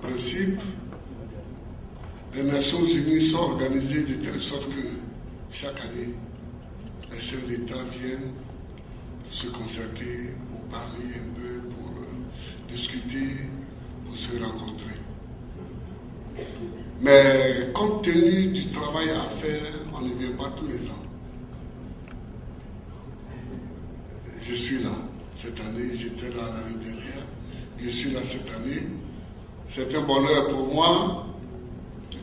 principe, les Nations Unies sont organisées de telle sorte que chaque année, les chefs d'État viennent se concerter, pour parler un peu, pour discuter, pour se rencontrer. Mais compte tenu du travail à faire, on ne vient pas tous les ans. Je suis là cette année, j'étais là l'année dernière, je suis là cette année. C'est un bonheur pour moi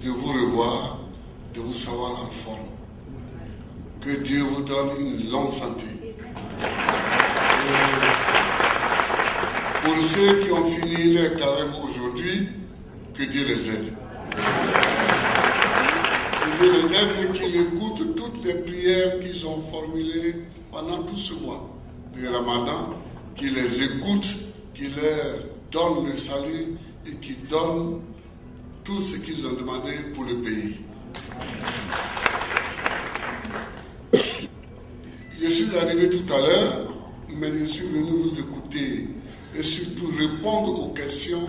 de vous revoir, de vous savoir en forme. Que Dieu vous donne une longue santé. Pour ceux qui ont fini leur carême aujourd'hui, que Dieu les aide. Que Dieu les aide et qu'ils écoutent toutes les prières qu'ils ont formulées pendant tout ce mois de Ramadan, qu'ils les écoutent, qu'ils leur donnent le salut et qu'ils donnent tout ce qu'ils ont demandé pour le pays. Je suis arrivé tout à l'heure, mais je suis venu vous écouter et surtout répondre aux questions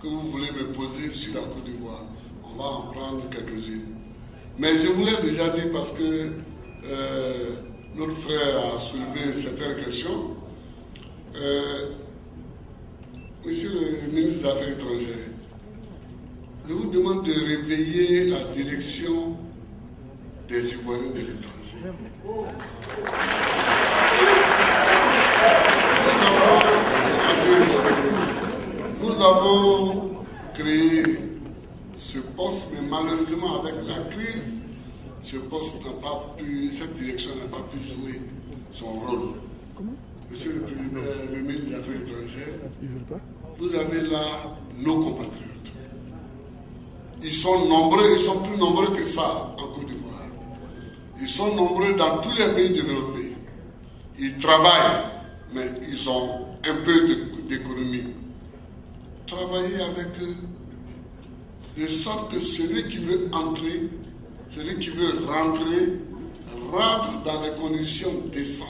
que vous voulez me poser sur la Côte d'Ivoire. On va en prendre quelques-unes. Mais je vous l'ai déjà dit parce que notre frère a soulevé certaines questions. Monsieur le ministre des Affaires étrangères, je vous demande de réveiller la direction des Ivoiriens de l'étranger. Nous avons créé ce poste, mais malheureusement avec la crise, ce poste n'a pas pu, cette direction n'a pas pu jouer son rôle. Monsieur le Président, le ministre des Affaires étrangères, vous avez là nos compatriotes. Ils sont nombreux, ils sont plus nombreux que ça en Côte d'Ivoire. Ils sont nombreux dans tous les pays développés. Ils travaillent, mais ils ont un peu d'économie. Travaillez avec eux, de sorte que celui qui veut entrer, celui qui veut rentrer, rentre dans des conditions décentes.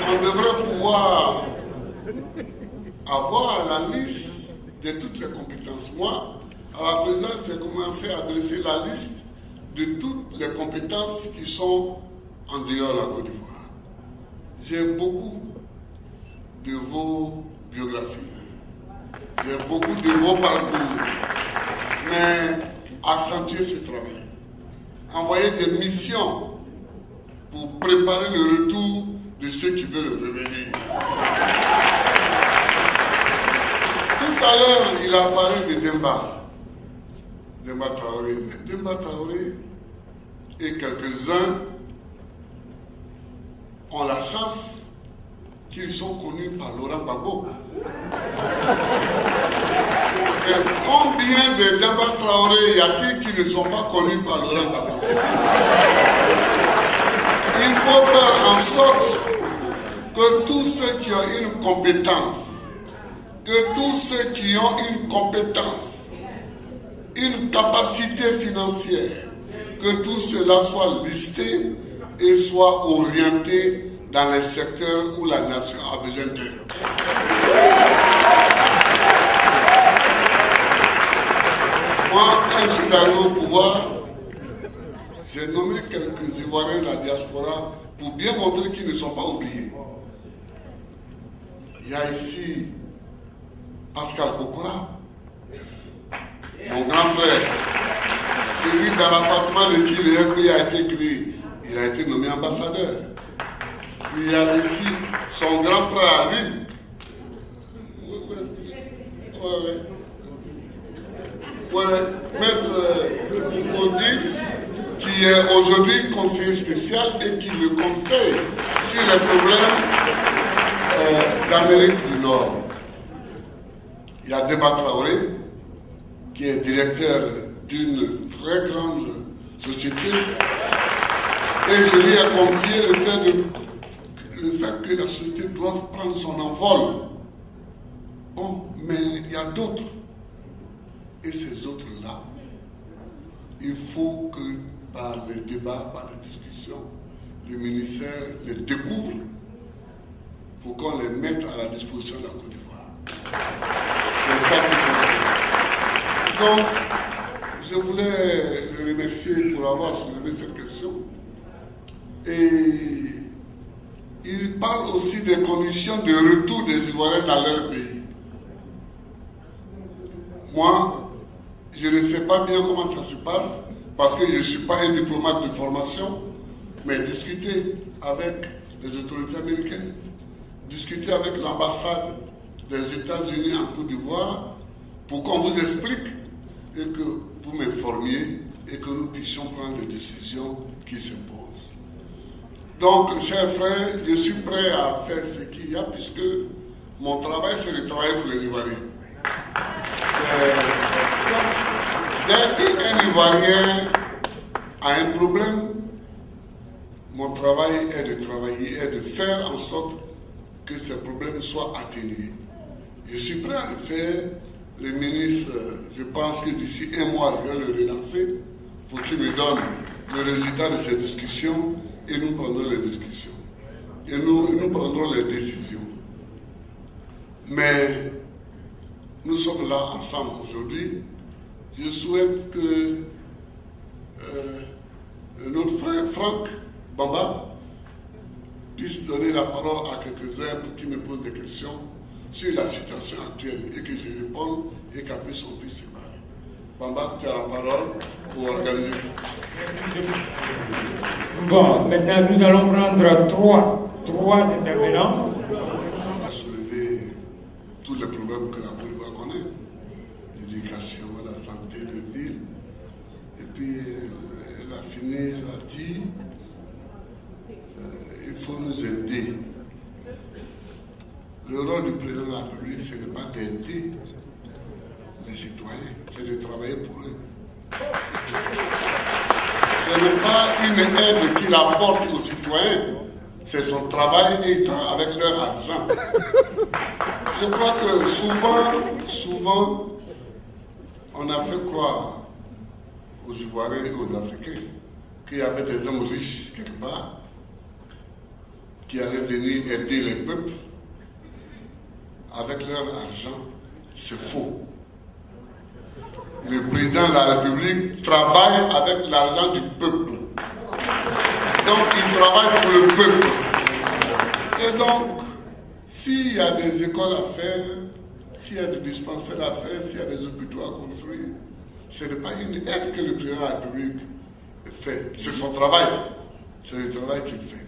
On devrait pouvoir avoir la liste de toutes les compétences. Moi, à la présidence, j'ai commencé à dresser la liste de toutes les compétences qui sont en dehors de la Côte d'Ivoire. J'ai beaucoup de vos biographies. J'ai beaucoup de vos parcours. Mais accentuer ce travail. Envoyer des missions pour préparer le retour de ceux qui veulent revenir. Tout à l'heure, il a parlé de Demba Traoré. Mais Demba Traoré et quelques-uns ont la chance qu'ils sont connus par Laurent Gbagbo. Et combien de Demba Traoré y a-t-il qui ne sont pas connus par Laurent Gbagbo? Il faut faire en sorte que tous ceux qui ont une compétence, que tous ceux qui ont une compétence, une capacité financière, que tout cela soit listé et soit orienté dans les secteurs où la nation a besoin d'eux. Moi, quand je suis arrivé au pouvoir, j'ai nommé quelques Ivoiriens de la diaspora pour bien montrer qu'ils ne sont pas oubliés. Il y a ici Pascal Kokora, mon grand frère, celui dans l'appartement de qui le FPI a été créé, il a été nommé ambassadeur. Il y a ici son grand frère à lui. Maître Audi, qui est aujourd'hui conseiller spécial et qui le conseille sur les problèmes d'Amérique du Nord. Il y a Demba Traoré, qui est directeur d'une très grande société, et je lui ai confié le fait que la société doit prendre son envol. Bon, mais il y a d'autres. Et ces autres-là, il faut que par les débats, par les discussions, le ministère les découvre disposition de la Côte d'Ivoire. C'est ça qu'il faut faire. Donc, je voulais le remercier pour avoir soulevé cette question. Et il parle aussi des conditions de retour des Ivoiriens dans leur pays. Moi, je ne sais pas bien comment ça se passe, parce que je ne suis pas un diplomate de formation, mais discuter avec les autorités américaines, discuter avec l'ambassade des États-Unis en Côte d'Ivoire, pour qu'on vous explique et que vous m'informiez et que nous puissions prendre les décisions qui s'imposent. Donc, chers frères, je suis prêt à faire ce qu'il y a, puisque mon travail, c'est de travailler pour les Ivoiriens. Dès qu'un Ivoirien a un problème, mon travail est de travailler et de faire en sorte que ces problèmes soient atténués. Je suis prêt à le faire. Le ministre, je pense que d'ici un mois, je vais le relancer pour qu'il me donne le résultat de ces discussions et nous prendrons les discussions. Et nous prendrons les décisions. Mais nous sommes là ensemble aujourd'hui. Je souhaite que notre frère Franck Bamba puisse donner la parole à quelques-uns pour qu'ils me posent des questions sur la situation actuelle et que je réponde et qu'après on puisse se parler. Bamba, tu as la parole pour organiser. Bon, maintenant nous allons prendre trois intervenants. À soulever tous les problèmes que la Côte d'Ivoire connaît, l'éducation, la santé, les villes. Et puis elle a fini, elle a dit il faut nous aider. Le rôle du président de la République, ce n'est pas d'aider les citoyens, c'est de travailler pour eux. Ce n'est pas une aide qu'il apporte aux citoyens, c'est son travail et ils travaillent avec leur argent. Je crois que souvent, on a fait croire aux Ivoiriens et aux Africains qu'il y avait des hommes riches quelque part qui allaient venir aider les peuples avec leur argent. C'est faux. Le président de la République travaille avec l'argent du peuple. Donc il travaille pour le peuple. Et donc, s'il y a des écoles à faire, s'il y a des dispensaires à faire, s'il y a des hôpitaux à construire, ce n'est pas une aide que le président de la République fait. C'est son travail. C'est le travail qu'il fait.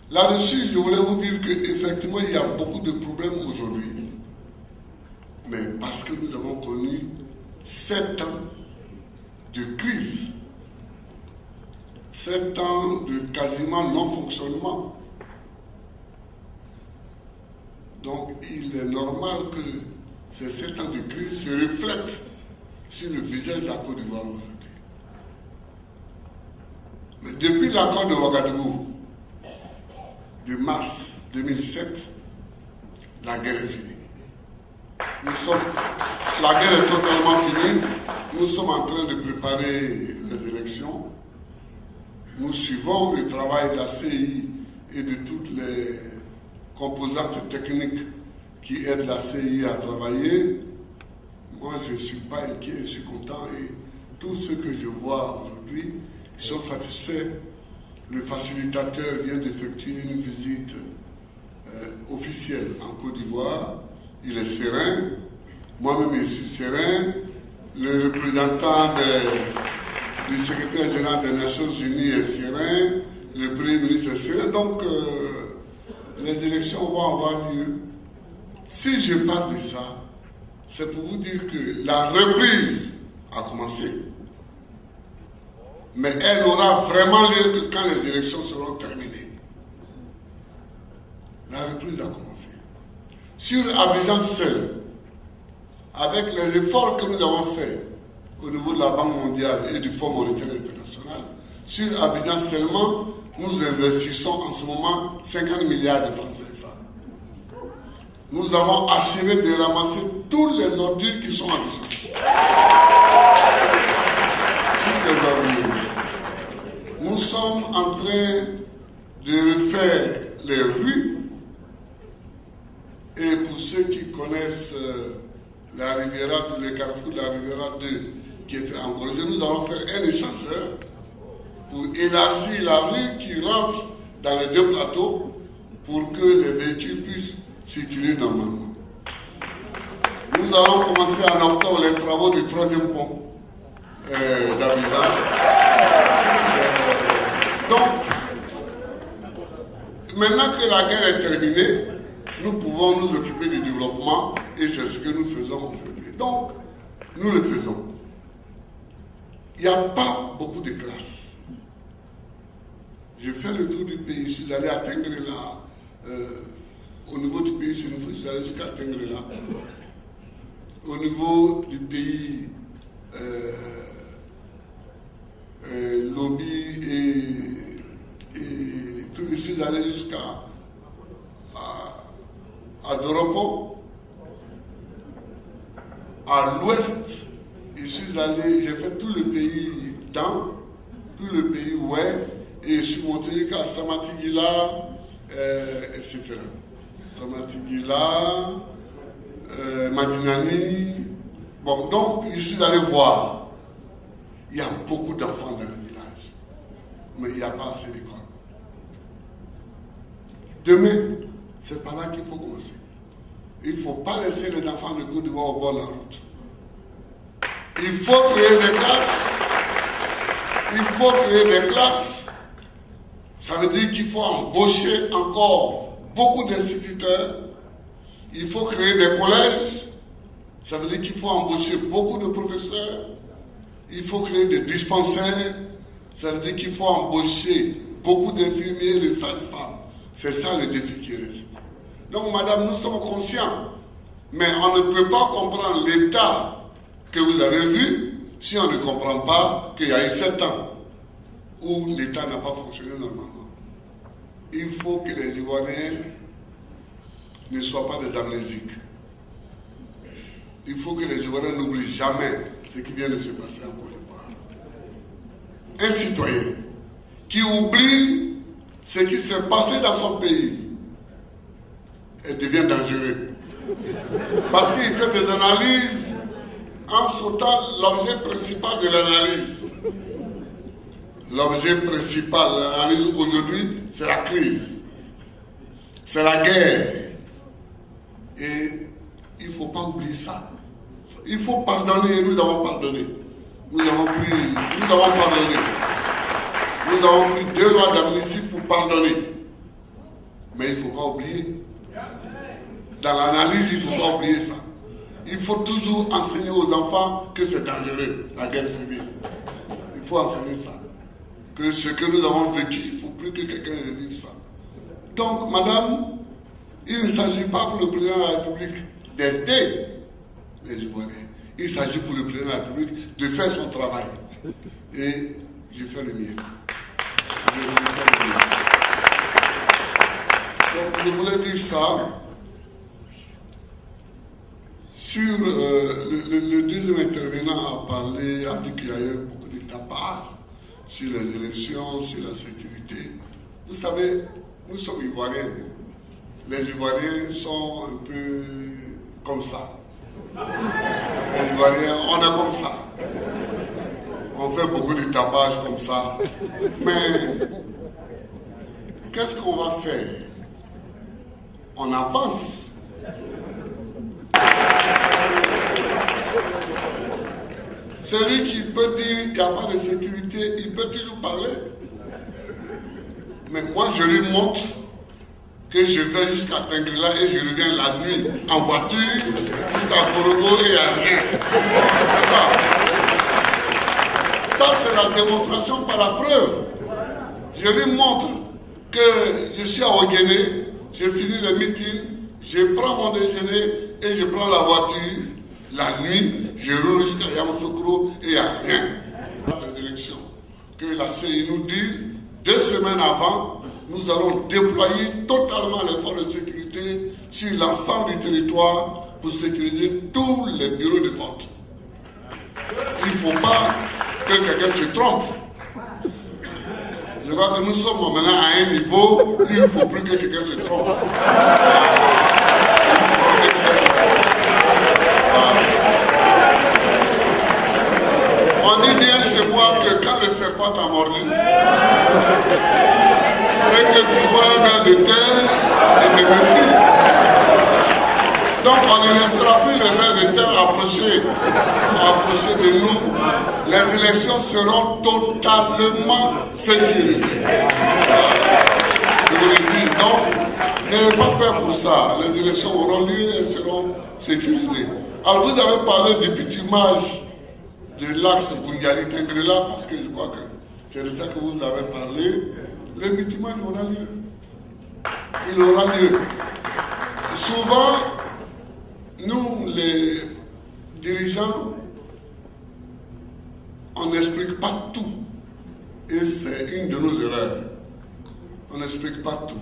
Là-dessus, je voulais vous dire qu'effectivement, il y a beaucoup de problèmes aujourd'hui. Mais parce que nous avons connu 7 ans de crise, 7 ans de quasiment non-fonctionnement. Donc, il est normal que ces 7 ans de crise se reflètent sur le visage de la Côte d'Ivoire aujourd'hui. Mais depuis l'accord de Ouagadougou, de mars 2007, la guerre est finie. La guerre est totalement finie. Nous sommes en train de préparer les élections. Nous suivons le travail de la CI et de toutes les composantes techniques qui aident la CI à travailler. Moi, je ne suis pas inquiet, je suis content et tous ceux que je vois aujourd'hui sont satisfaits. Le facilitateur vient d'effectuer une visite officielle en Côte d'Ivoire. Il est serein. Moi-même, je suis serein. Le représentant du secrétaire général des Nations Unies est serein. Le Premier ministre est serein. Donc, les élections vont avoir lieu. Si je parle de ça, c'est pour vous dire que la reprise a commencé. Mais elle n'aura vraiment lieu que quand les élections seront terminées. La reprise a commencé. Sur Abidjan seul, avec les efforts que nous avons faits au niveau de la Banque mondiale et du Fonds monétaire international, sur Abidjan seulement, nous investissons en ce moment 50 milliards de francs CFA. Nous avons achevé de ramasser tous les ordures qui sont en Abidjan. Tous les ordures. Nous sommes en train de refaire les rues Et pour ceux qui connaissent la Riviera, le carrefour de la Riviera 2, qui était en Gorgé, nous allons faire un échangeur pour élargir la rue qui rentre dans les deux plateaux pour que les véhicules puissent circuler normalement. Nous allons commencer en octobre les travaux du 3e pont d'Abidjan. Donc, maintenant que la guerre est terminée, nous pouvons nous occuper du développement et c'est ce que nous faisons aujourd'hui. Donc, nous le faisons. Il n'y a pas beaucoup de classes. Je fais le tour du pays, je suis allé à Tengrela. Au niveau du pays, c'est nouveau, je suis allé jusqu'à Tengrela. Au niveau du pays, Lobby et tout, je suis allé jusqu'à Doropo. À l'ouest, je suis allé, j'ai fait tout le pays dans, tout le pays ouest, et je suis monté jusqu'à Samatigila, etc. Samatigila, Madinani. Bon, donc, je suis allé voir. Il y a beaucoup d'enfants dans le village, mais il n'y a pas assez d'écoles. Demain, c'est par là qu'il faut commencer. Il ne faut pas laisser les enfants de Côte d'Ivoire au bord de la route. Il faut créer des classes. Il faut créer des classes. Ça veut dire qu'il faut embaucher encore beaucoup d'instituteurs. Il faut créer des collèges. Ça veut dire qu'il faut embaucher beaucoup de professeurs. Il faut créer des dispensaires. Ça veut dire qu'il faut embaucher beaucoup d'infirmiers et de sages-femmes. C'est ça le défi qui reste. Donc, madame, nous sommes conscients. Mais on ne peut pas comprendre l'état que vous avez vu si on ne comprend pas qu'il y a eu 7 ans où l'État n'a pas fonctionné normalement. Il faut que les Ivoiriens ne soient pas des amnésiques. Il faut que les Ivoiriens n'oublient jamais ce qui vient de se passer en Côte d'Ivoire. Un citoyen qui oublie ce qui s'est passé dans son pays devient dangereux. Parce qu'il fait des analyses en sautant l'objet principal de l'analyse. L'objet principal de l'analyse aujourd'hui, c'est la crise. C'est la guerre. Et il ne faut pas oublier ça. Il faut pardonner, et nous avons pardonné. Nous avons pardonné. Nous avons pris 2 lois d'amnistie pour pardonner. Mais il ne faut pas oublier. Dans l'analyse, il ne faut pas oublier ça. Il faut toujours enseigner aux enfants que c'est dangereux, la guerre civile. Il faut enseigner ça. Que ce que nous avons vécu, il ne faut plus que quelqu'un revive ça. Donc, madame, il ne s'agit pas pour le président de la République d'aider les Ivoiriens. Il s'agit pour le président de la République de faire son travail. Et je fais le mien. Donc, je voulais dire ça. Sur le deuxième intervenant a dit qu'il y a eu beaucoup de tapage sur les élections, sur la sécurité. Vous savez, nous sommes Ivoiriens. Les Ivoiriens sont un peu comme ça. Les Ivoiriens, on est comme ça. On fait beaucoup de tapage comme ça. Mais qu'est-ce qu'on va faire? On avance. Celui qui peut dire qu'il n'y a pas de sécurité, il peut toujours parler. Mais moi, je lui montre que je vais jusqu'à Tengrela et je reviens la nuit en voiture jusqu'à Korogo et il n'y a rien. C'est ça. Ça, c'est la démonstration par la preuve. Je lui montre que je suis à Ogene, je finis le meeting, je prends mon déjeuner et je prends la voiture. La nuit, je roule jusqu'à Yamoussoukro et il n'y a rien. Les élections. Que la CI nous dise, 2 semaines avant, nous allons déployer totalement l'effort de sécurité sur l'ensemble du territoire pour sécuriser tous les bureaux de vote. Il ne faut pas que quelqu'un se trompe. Je crois que nous sommes maintenant à un niveau où il ne faut plus que quelqu'un se trompe. pas t'a mordu. Dès que tu vois un ver de terre, tu te méfies. Donc on ne laissera plus les vers de terre approcher de nous. Les élections seront totalement sécurisées. Je vous le dis. Donc, n'ayez pas peur pour ça. Les élections auront lieu et seront sécurisées. Alors vous avez parlé du bitumage de l'axe Bungali-Tengrela, parce que je crois que c'est de ça que vous avez parlé. Le bitumage aura lieu. Il aura lieu. Souvent, nous, les dirigeants, on n'explique pas tout. Et c'est une de nos erreurs. On n'explique pas tout.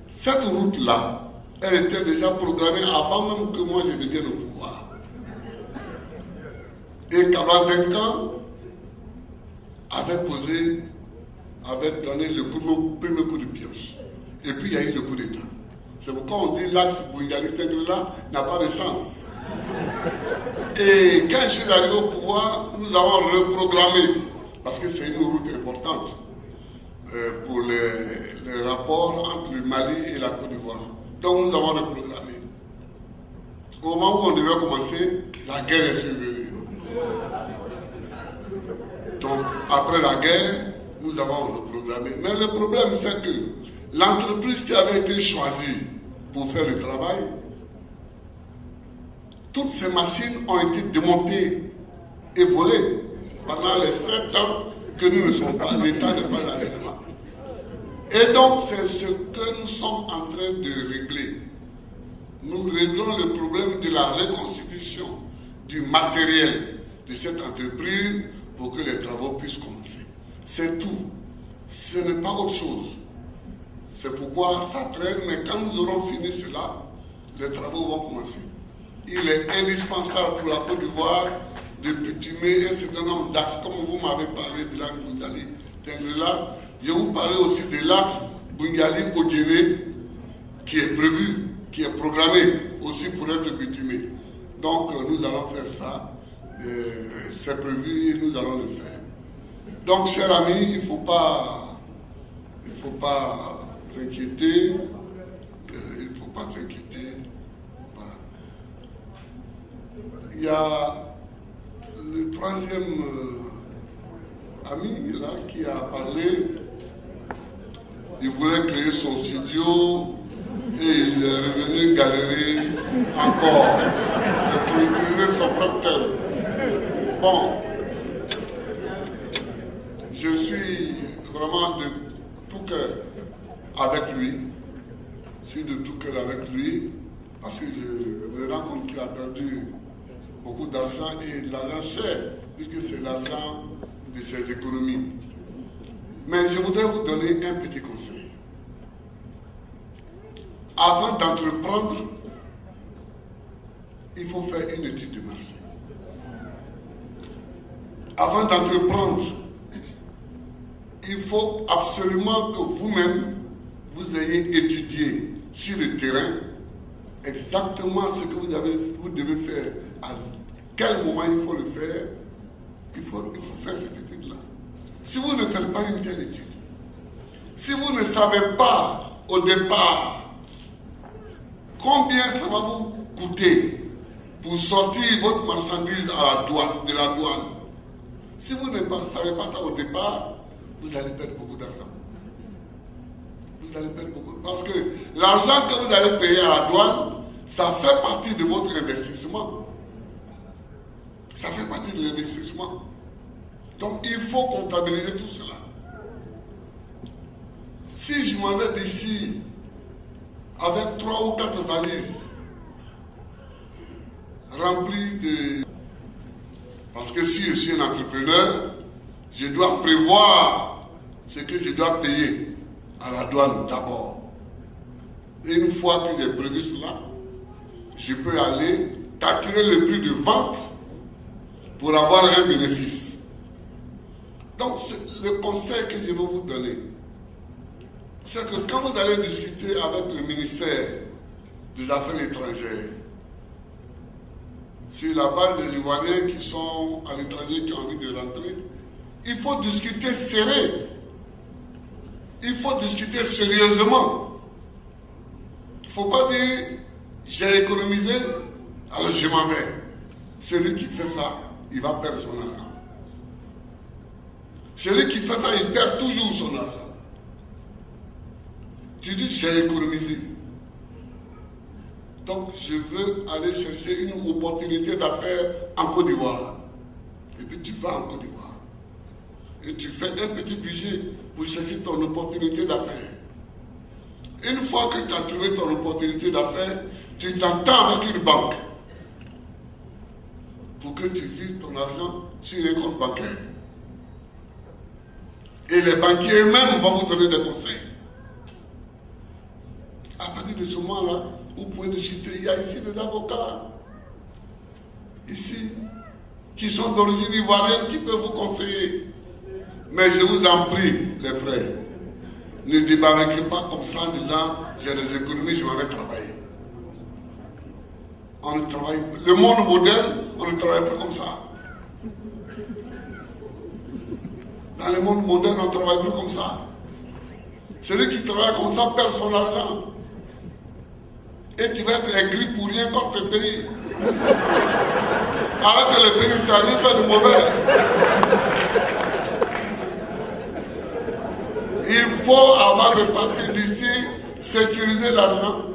Cette route-là, elle était déjà programmée avant même que moi je devienne au pouvoir. Et Kablandenkan avait donné le premier coup de pioche. Et puis il y a eu le coup d'État. C'est pourquoi on dit l'axe Bungali-Tengrela n'a pas de sens. Et quand je suis arrivé au pouvoir, nous avons reprogrammé, parce que c'est une route importante pour les rapports entre le Mali et la Côte d'Ivoire. Donc nous avons reprogrammé. Au moment où on devait commencer, la guerre est survenue. Donc après la guerre, nous avons reprogrammé. Mais le problème, c'est que l'entreprise qui avait été choisie pour faire le travail, toutes ces machines ont été démontées et volées pendant les 7 ans que nous ne sommes pas, l'État n'est pas dans les mains. Et donc, c'est ce que nous sommes en train de régler. Nous réglons le problème de la reconstitution du matériel de cette entreprise pour que les travaux puissent commencer. C'est tout. Ce n'est pas autre chose. C'est pourquoi ça traîne, mais quand nous aurons fini cela, les travaux vont commencer. Il est indispensable pour la Côte d'Ivoire de bitumer un certain nombre d'axes, comme vous m'avez parlé de l'axe Bungali-Tengrela. Je vous parlais aussi de l'axe Bungali-Ogéné qui est prévu, qui est programmé aussi pour être bitumé. Donc nous allons faire ça, c'est prévu et nous allons le faire. Donc chers amis, il ne faut pas s'inquiéter, il ne faut pas s'inquiéter. Voilà. Il y a le troisième ami là qui a parlé. Il voulait créer son studio et il est revenu galérer encore. C'est pour utiliser son propre terme. Bon, je suis vraiment de tout cœur avec lui. Je suis de tout cœur avec lui parce que je me rends compte qu'il a perdu beaucoup d'argent et de l'argent cher, puisque c'est l'argent de ses économies. Mais je voudrais vous donner un petit conseil. Avant d'entreprendre, il faut faire une étude de marché. Avant d'entreprendre, il faut absolument que vous-même, vous ayez étudié sur le terrain exactement ce que vous devez faire, à quel moment il faut le faire. Il faut faire cette étude-là. Si vous ne faites pas une telle étude, si vous ne savez pas au départ combien ça va vous coûter pour sortir votre marchandise à la douane, de la douane, si vous ne savez pas ça au départ, vous allez perdre beaucoup d'argent. Vous allez perdre beaucoup. Parce que l'argent que vous allez payer à la douane, ça fait partie de votre investissement. Ça fait partie de l'investissement. Donc il faut comptabiliser tout cela. Si je m'en vais d'ici avec 3 ou 4 valises remplies de... Parce que si je suis un entrepreneur, je dois prévoir ce que je dois payer à la douane d'abord. Et une fois que j'ai prévu cela, je peux aller calculer le prix de vente pour avoir un bénéfice. Donc, le conseil que je vais vous donner, c'est que quand vous allez discuter avec le ministère des Affaires étrangères, sur la base des Ivoiriens qui sont à l'étranger, qui ont envie de rentrer, il faut discuter serré. Il faut discuter sérieusement. Il ne faut pas dire j'ai économisé, alors je m'en vais. Celui qui fait ça, il va perdre son argent. Celui qui fait ça, il perd toujours son argent. Tu dis j'ai économisé. Donc je veux aller chercher une opportunité d'affaires en Côte d'Ivoire. Et puis tu vas en Côte d'Ivoire. Et tu fais un petit budget pour chercher ton opportunité d'affaires. Une fois que tu as trouvé ton opportunité d'affaires, tu t'entends avec une banque pour que tu vides ton argent sur les comptes bancaires. Et les banquiers eux-mêmes vont vous donner des conseils. À partir de ce moment-là, vous pouvez discuter. Il y a ici des avocats, ici, qui sont d'origine ivoirienne, qui peuvent vous conseiller. Mais je vous en prie, les frères, ne débarquez pas comme ça en disant j'ai des économies, je m'en vais travailler. On ne travaille pas. Le monde moderne, on ne travaille pas comme ça. Dans le monde moderne, on ne travaille plus comme ça. Celui qui travaille comme ça perd son argent. Et tu vas être aigri pour rien contre le pays. Alors que le pays t'a rien fait de mauvais. Il faut, avant de partir d'ici, sécuriser l'argent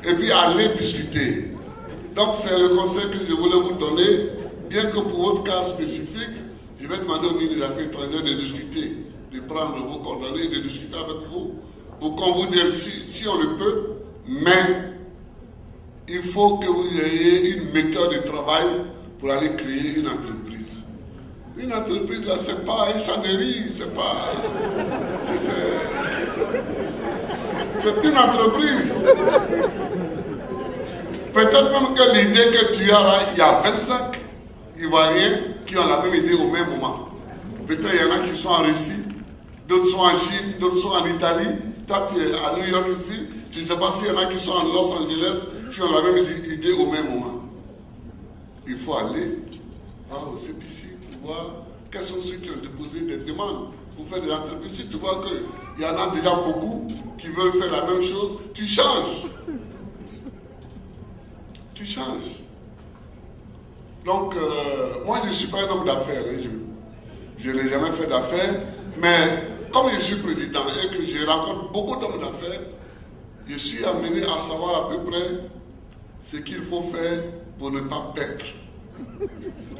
et puis aller discuter. Donc c'est le conseil que je voulais vous donner, bien que pour votre cas spécifique, je vais demander au ministre des Affaires étrangères de discuter, de prendre vos coordonnées, de discuter avec vous, pour qu'on vous dise si on le peut, mais il faut que vous ayez une méthode de travail pour aller créer une entreprise. Une entreprise, là, c'est pas une chanderie, c'est pas... C'est une entreprise. Peut-être même que l'idée que tu as là, il y a 25 Ivoiriens qui ont la même idée au même moment. Peut-être il y en a qui sont en Russie, d'autres sont en Chine, d'autres sont en Italie. Toi, tu es à New York ici. Je ne sais pas s'il y en a qui sont en Los Angeles, qui ont la même idée au même moment. Il faut aller voir au CPC pour voir quels sont ceux qui ont déposé des demandes pour faire des entreprises. Si tu vois qu'il y en a déjà beaucoup qui veulent faire la même chose, tu changes. Tu changes. Donc, moi, je ne suis pas un homme d'affaires. Hein, je n'ai jamais fait d'affaires. Mais comme je suis président et que je rencontre beaucoup d'hommes d'affaires, je suis amené à savoir à peu près ce qu'il faut faire pour ne pas perdre.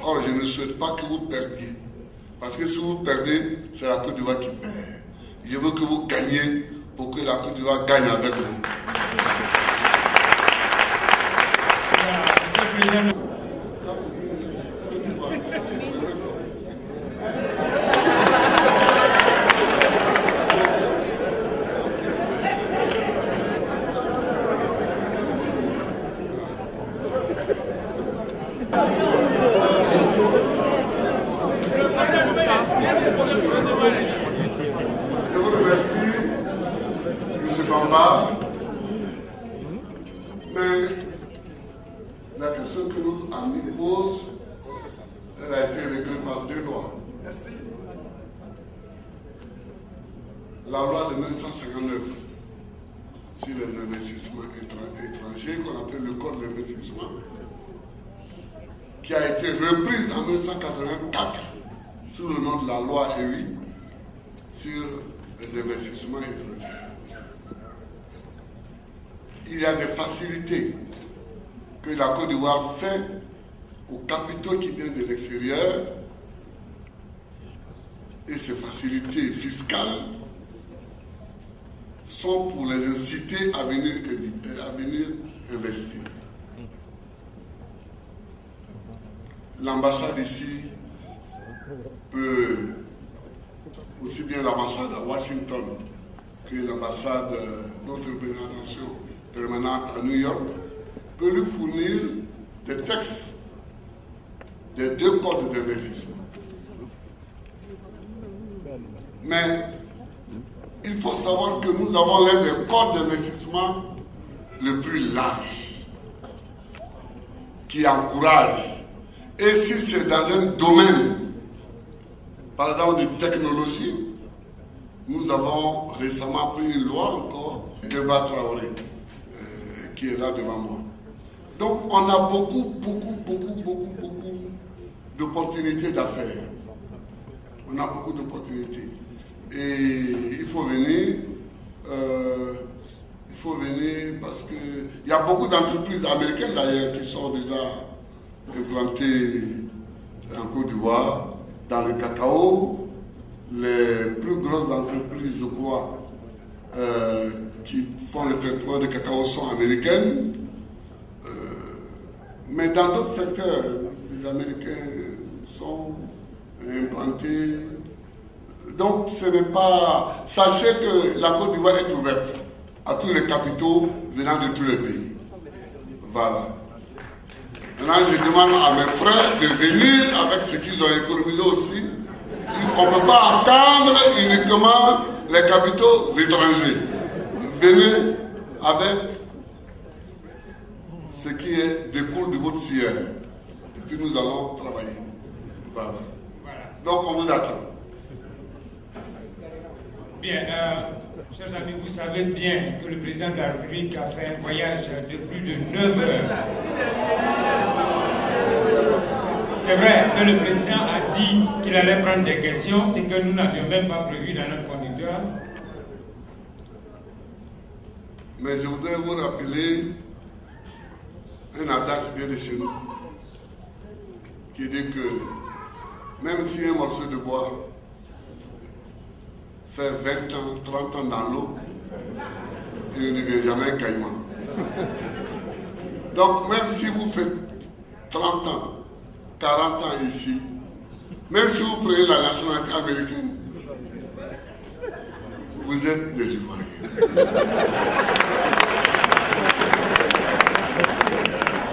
Or, je ne souhaite pas que vous perdiez. Parce que si vous perdez, c'est la Côte d'Ivoire qui perd. Je veux que vous gagniez pour que la Côte d'Ivoire gagne avec vous. Je vous remercie, M. Bamba. Mais la question que notre ami pose, elle a été réglée par deux lois. La loi de 1959 sur les investissements étrangers, qu'on appelle le Code d'investissement, qui a été reprise en 1984 sous le nom de la loi EWI sur les investissements étrangers. Il y a des facilités que la Côte d'Ivoire fait aux capitaux qui viennent de l'extérieur, et ces facilités fiscales sont pour les inciter à venir investir. L'ambassade ici peut, aussi bien l'ambassade à Washington que l'ambassade, notre représentation permanente à New York, peut lui fournir des textes des deux codes d'investissement. Mais il faut savoir que nous avons l'un des codes d'investissement le plus large, qui encourage. Et si c'est dans un domaine Par exemple, de technologie, nous avons récemment pris une loi encore, Demba Traoré, qui est là devant moi. Donc, on a beaucoup d'opportunités d'affaires. On a beaucoup d'opportunités. Et il faut venir parce qu'il y a beaucoup d'entreprises américaines d'ailleurs qui sont déjà implantées en Côte d'Ivoire, dans le cacao. Les plus grosses entreprises, je crois, qui font le traitement de cacao sont américaines. Mais dans d'autres secteurs, les Américains sont implantés. Donc ce n'est pas... Sachez que la Côte d'Ivoire est ouverte à tous les capitaux venant de tous les pays. Voilà. Maintenant, je demande à mes frères de venir avec ce qu'ils ont économisé aussi. On ne peut pas entendre uniquement les capitaux étrangers. Venez avec ce qui découle de votre siège. Et puis nous allons travailler. Voilà. Donc on vous attend. Bien, chers amis, vous savez bien que le président de la République a fait un voyage de plus de 9 heures. C'est vrai que le président a dit qu'il allait prendre des questions, c'est que nous n'avions même pas prévu dans notre conducteur. Mais je voudrais vous rappeler un adage bien de chez nous qui dit que même si un morceau de bois fait 20 ans, 30 ans dans l'eau, il ne devient jamais un caïman. Donc même si vous faites 30 ans, 40 ans ici, même si vous prenez la nationalité américaine, vous êtes des Ivoiriens.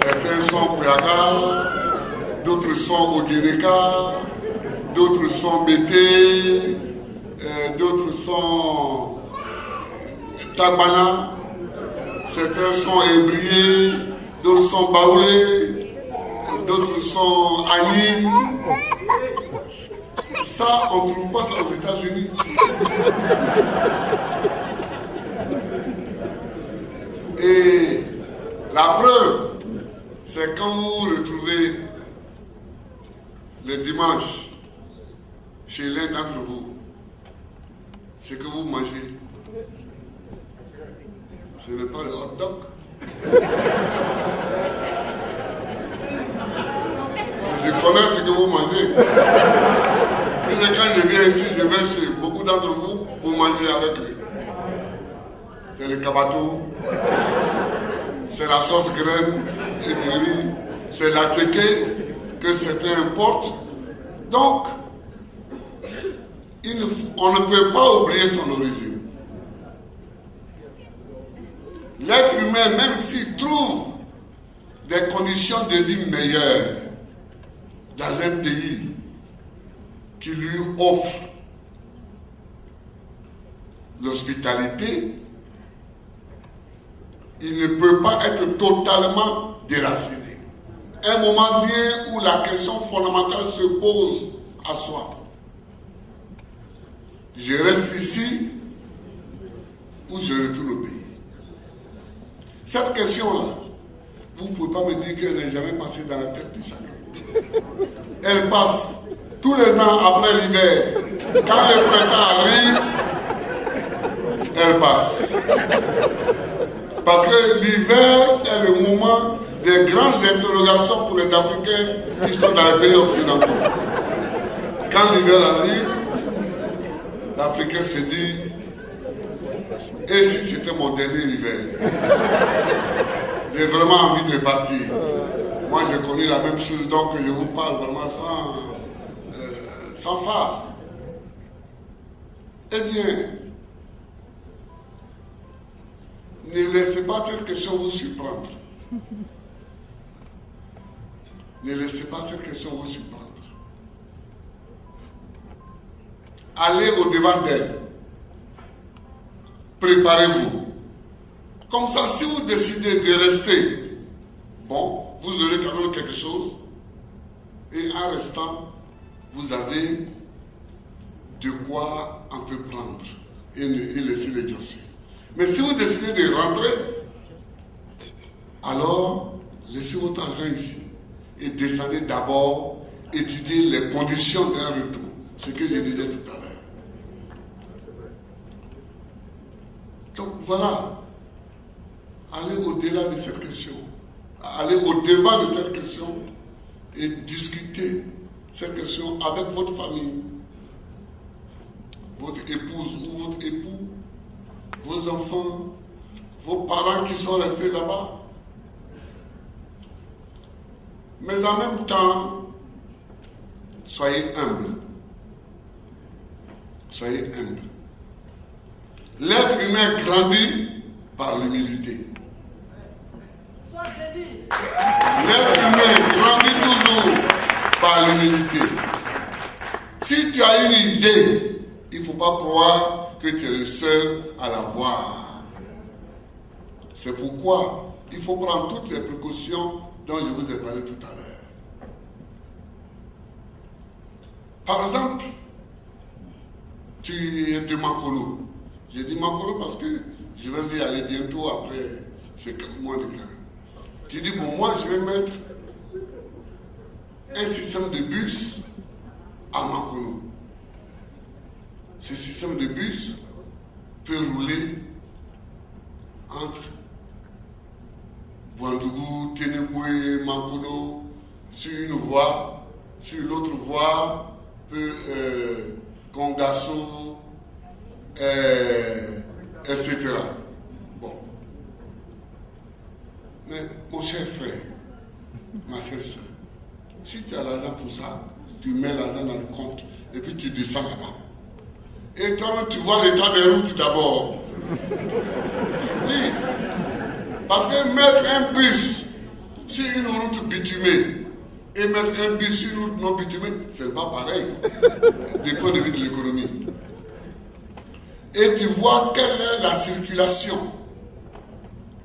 Certains sont Pouyaga, d'autres sont Oguénéka, d'autres sont Bété, d'autres sont Tabana, certains sont Ébriés, d'autres sont Baoulés, d'autres sont Agni. Ça, on ne trouve pas ça aux États-Unis. Et la preuve, c'est quand vous vous retrouvez le dimanche chez l'un d'entre vous, ce que vous mangez, ce n'est pas le hot dog. Je connais ce que vous mangez. Puis quand je viens ici, je vais chez beaucoup d'entre vous, vous mangez avec eux. C'est le kabatou, c'est la sauce graine et du riz, c'est la teke que certains importent. Donc, on ne peut pas oublier son origine. L'être humain, même s'il trouve des conditions de vie meilleures dans un pays qui lui offre l'hospitalité, il ne peut pas être totalement déraciné. Un moment vient où la question fondamentale se pose à soi. Je reste ici ou je retourne au pays. Cette question-là, vous ne pouvez pas me dire qu'elle n'est jamais passée dans la tête de chacun. Elle passe tous les ans après l'hiver. Quand le printemps arrive, elle passe. Parce que l'hiver est le moment des grandes interrogations pour les Africains qui sont dans les pays occidentaux. Quand l'hiver arrive, l'Africain se dit, et si c'était mon dernier hiver? J'ai vraiment envie de partir. Moi, j'ai connu la même chose, donc je vous parle vraiment sans phare. Eh bien, ne laissez pas cette question vous surprendre. Ne laissez pas cette question vous surprendre. Allez au-devant d'elle. Préparez-vous. Comme ça, si vous décidez de rester, bon, vous aurez quand même quelque chose. Et en restant, vous avez de quoi entreprendre et laisser l'exercer. Mais si vous décidez de rentrer, alors laissez votre argent ici et descendez d'abord étudier les conditions d'un retour. Ce que je disais tout à l'heure. Donc voilà, allez au-delà de cette question, allez au-devant de cette question et discuter cette question avec votre famille, votre épouse ou votre époux, vos enfants, vos parents qui sont restés là-bas. Mais en même temps, soyez humbles. Soyez humbles. L'être humain grandit par l'humilité. L'être humain grandit toujours par l'humilité. Si tu as une idée, il ne faut pas croire que tu es le seul à l'avoir. C'est pourquoi il faut prendre toutes les précautions dont je vous ai parlé tout à l'heure. Par exemple, tu es de Makolo. J'ai dit Makolo parce que je vais y aller bientôt après ces 4 mois de carême. Tu dis, bon, moi, je vais mettre un système de bus à Makolo. Ce système de bus peut rouler entre Ouagadougou, Ténéboué, Makolo, sur une voie, sur l'autre voie, Congasso, etc. Bon. Mais mon cher frère, ma chère soeur, si tu as l'argent pour ça, tu mets l'argent dans le compte et puis tu descends là-bas. Et toi, tu vois l'état des routes d'abord. Oui. Parce que mettre un bus sur une route bitumée et mettre un bus sur une route non bitumée, c'est pas pareil, du point de vue de l'économie. Et tu vois quelle est la circulation.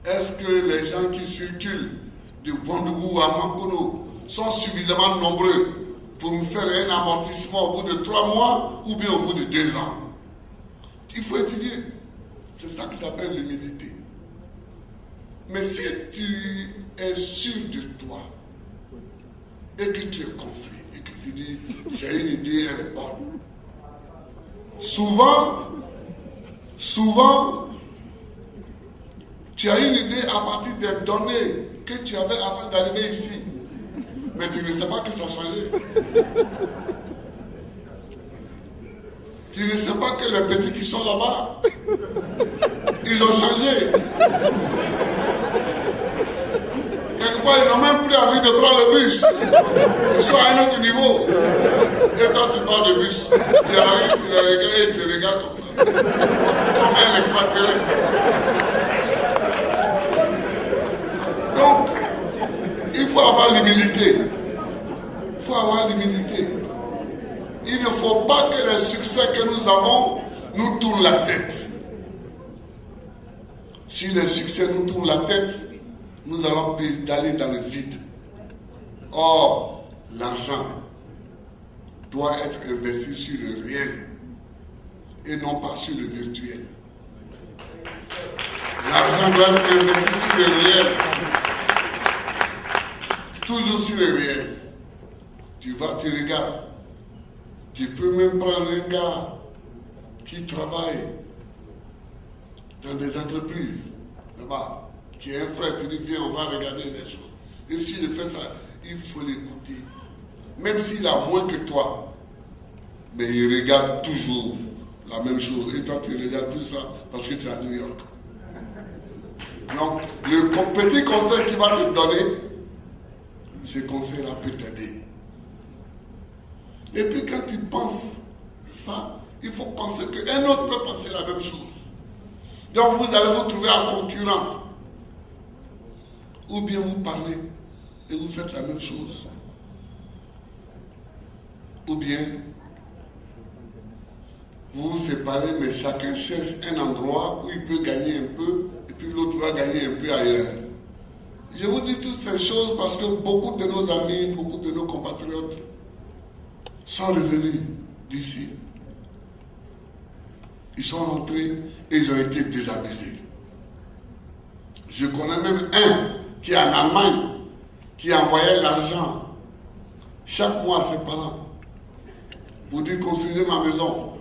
Est-ce que les gens qui circulent de Ouagadougou à Makolo sont suffisamment nombreux pour me faire un amortissement au bout de 3 mois ou bien au bout de 2 ans? Il faut étudier. C'est ça qui s'appelle l'humilité. Mais si tu es sûr de toi et que tu es confiant et que tu dis j'ai une idée, elle est bonne. Souvent, tu as une idée à partir des données que tu avais avant d'arriver ici. Mais tu ne sais pas que ça a changé. Tu ne sais pas que les petits qui sont là-bas, ils ont changé. Quelquefois, ils n'ont même plus envie de prendre le bus. Ils sont à un autre niveau. Et toi, tu parles de bus. Tu arrives, tu les regardes et tu les regardes comme ça. Comme un extraterrestre. Donc, il faut avoir l'humilité. Il faut avoir l'humilité. Il ne faut pas que les succès que nous avons nous tournent la tête. Si les succès nous tournent la tête, nous allons pédaler dans le vide. Or, l'argent doit être investi sur le réel et non pas sur le virtuel. L'argent doit être investi sur le réel. Toujours sur le réel. Tu vas, tu regardes. Tu peux même prendre un gars qui travaille dans des entreprises, là-bas, qui est un frère, tu dis, viens, on va regarder les choses. Et s'il fait ça, il faut l'écouter. Même s'il a moins que toi, mais il regarde toujours la même chose. Et toi, tu regardes tout ça parce que tu es à New York. Donc, le petit conseil qu'il va te donner, ce conseil-là peut t'aider. Et puis quand tu penses ça, il faut penser qu'un autre peut penser la même chose. Donc vous allez vous trouver un concurrent. Ou bien vous parlez et vous faites la même chose. Ou bien vous vous séparez, mais chacun cherche un endroit où il peut gagner un peu et puis l'autre va gagner un peu ailleurs. Je vous dis toutes ces choses parce que beaucoup de nos amis, beaucoup de nos compatriotes sont revenus d'ici Ils sont rentrés et ils ont été désabusés. Je connais même un qui est en Allemagne, qui envoyait l'argent chaque mois à ses parents pour dire construisez ma maison.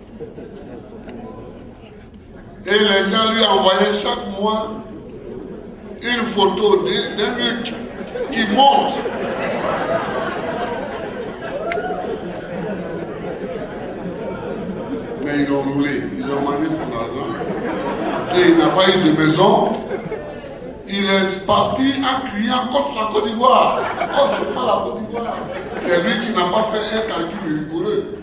Et les gens lui envoyaient chaque mois une photo d'un mec qui monte. Mais ils l'ont roulé, ils ont mangé son argent. Et il n'a pas eu de maison. Il est parti en criant contre la Côte d'Ivoire. Oh, c'est pas la Côte d'Ivoire. C'est lui qui n'a pas fait un calcul rigoureux.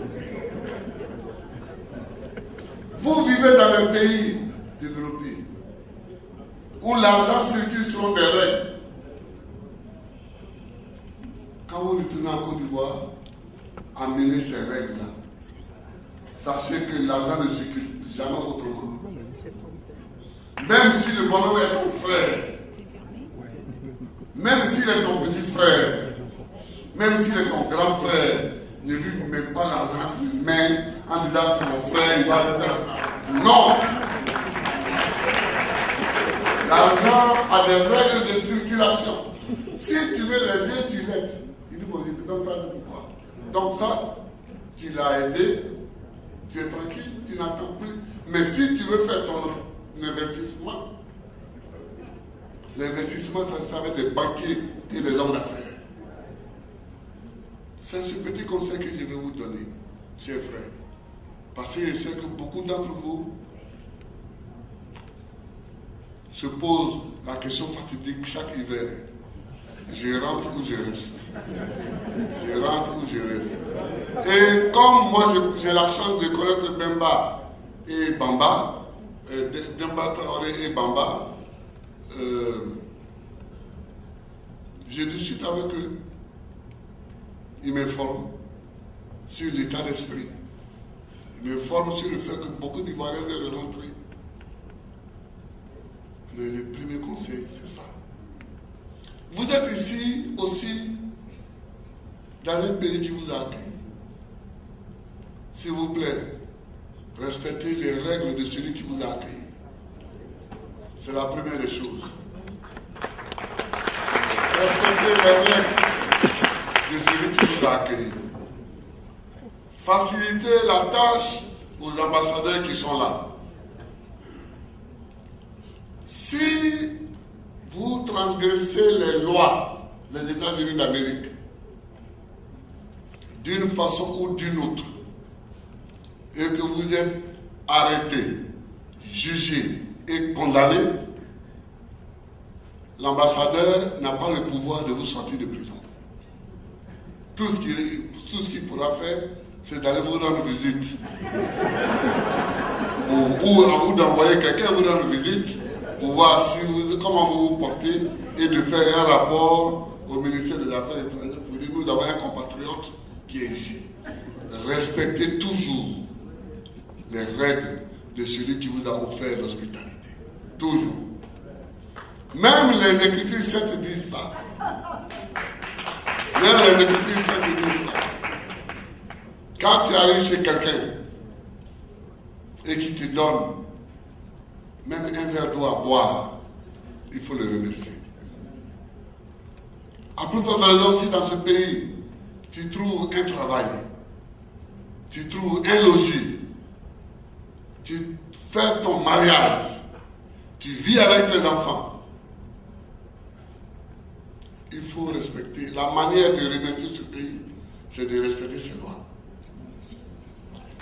Vous vivez dans un pays développé où l'argent circule selon des règles. Quand vous retournez en Côte d'Ivoire, amenez ces règles-là. Sachez que l'argent ne circule jamais autrement. Même si le bonhomme est ton frère, même s'il est ton petit frère, même s'il est ton grand frère, ne lui mets pas l'argent entre les mains en disant c'est mon frère, il va faire ça. Non! L'argent a des règles de circulation. Si tu veux l'aider, tu l'aides. Il dit bon, je te donne pas de pouvoir. Donc ça, tu l'as aidé, tu es tranquille, tu n'attends plus. Mais si tu veux faire ton investissement, l'investissement, ça se fait avec des banquiers et des hommes d'affaires. C'est ce petit conseil que je vais vous donner, chers frères. Parce que je sais que beaucoup d'entre vous se posent la question fatidique chaque hiver. Je rentre ou je reste. Je rentre ou je reste. Et comme moi j'ai la chance de connaître Bemba et Bamba, Demba Traoré et Bamba, je discute avec eux. Ils m'informent sur l'état d'esprit. Ils m'informent sur le fait que beaucoup d'Ivoiriens viennent de rentrer. Mais le premier conseil, c'est ça. Vous êtes ici aussi dans un pays qui vous a accueilli. S'il vous plaît, respectez les règles de celui qui vous a accueilli. C'est la première des choses. Respectez les règles de celui qui vous a accueilli. Facilitez la tâche aux ambassadeurs qui sont là. Si vous transgressez les lois des États-Unis d'Amérique d'une façon ou d'une autre, et que vous êtes arrêté, jugé et condamné, l'ambassadeur n'a pas le pouvoir de vous sortir de prison. Tout ce qu'il pourra faire, c'est d'aller vous rendre visite. Ou d'envoyer quelqu'un vous rendre visite pour voir comment vous vous portez et de faire un rapport au ministère des Affaires étrangères pour dire nous avons un compatriote qui est ici. Respectez toujours les règles de celui qui vous a offert l'hospitalité. Toujours. Même les Écritures saintes disent ça. Même les Écritures saintes disent ça. Quand tu arrives chez quelqu'un et qu'il te donne même un verre d'eau à boire, il faut le remercier. À plus forte raison, si dans ce pays, tu trouves un travail, tu trouves un logis, tu fais ton mariage, tu vis avec tes enfants, il faut respecter. La manière de remercier ce pays, c'est de respecter ses lois.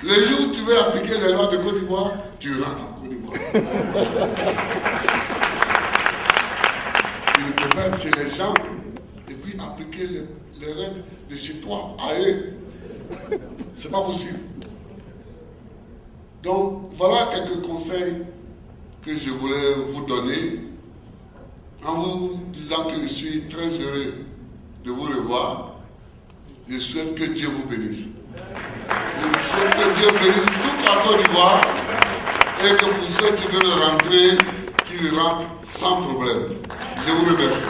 Le jour où tu veux appliquer les lois de Côte d'Ivoire, tu rentres en Côte d'Ivoire. Tu ne peux pas être chez les gens et puis appliquer les règles de chez toi à eux. C'est pas possible. Donc, voilà quelques conseils que je voulais vous donner en vous disant que je suis très heureux de vous revoir. Je souhaite que Dieu vous bénisse. Je souhaite que Dieu bénisse toute la Côte d'Ivoire et que pour ceux qui veulent rentrer, qu'ils rentrent sans problème. Je vous remercie.